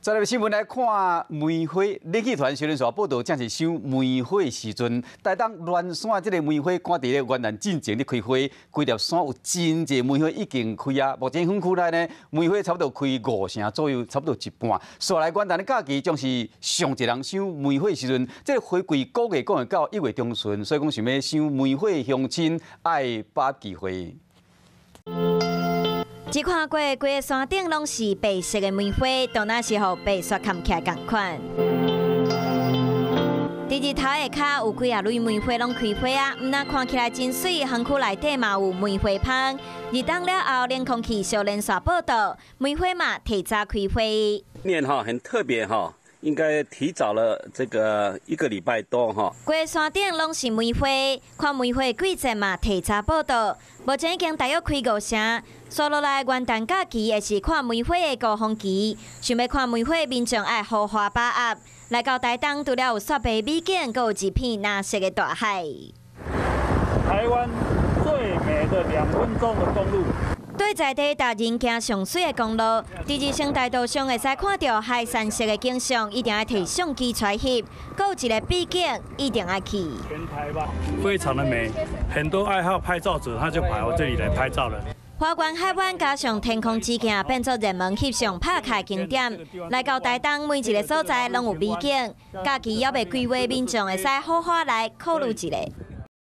再来新闻来看梅花，热气团小连续报道，正是赏梅花时阵。台东鸾山这个梅花，看伫咧原南进前咧开花，规条山有真侪梅花已经开啊。目前园区内呢，梅花差不多开5成左右，差不多一半。所来元旦的假期，将是上一人赏梅花时阵，这个花季9月讲会到1月中旬，所以讲想要赏梅花乡亲爱把机会。 一看过，规个山顶拢是白色的梅花，到那时候白雪看起来同款。伫日头下骹有几啊蕊梅花拢开花啊，毋但看起来真水，园区内底嘛有梅花芳。日当了后，冷空气小连续报道，梅花嘛提早开花。年很特别应该提早了这个1个礼拜多规个山顶拢是梅花，看梅花季节嘛提早报道。目前已经大约开5成。 所落来元旦假期也是看梅花的高峰期，想要看梅花，民众爱好花把握。来到台东，除了有雪白美景，还有一片蓝色的大海。台湾最美的2分钟的公路。 对在地达人行上水的公路，伫日升大道上会使看到海山色的景象，一定要摕相机撮翕。还有一个秘境，一定要去。全台吧，非常的美，很多爱好拍照者他就跑到这里来拍照了。 花园海湾加上天空之镜，变作热门翕相拍卡景点。来到台东，每一个所在拢有美景。假期还未开花，民众会使好好来考虑一下。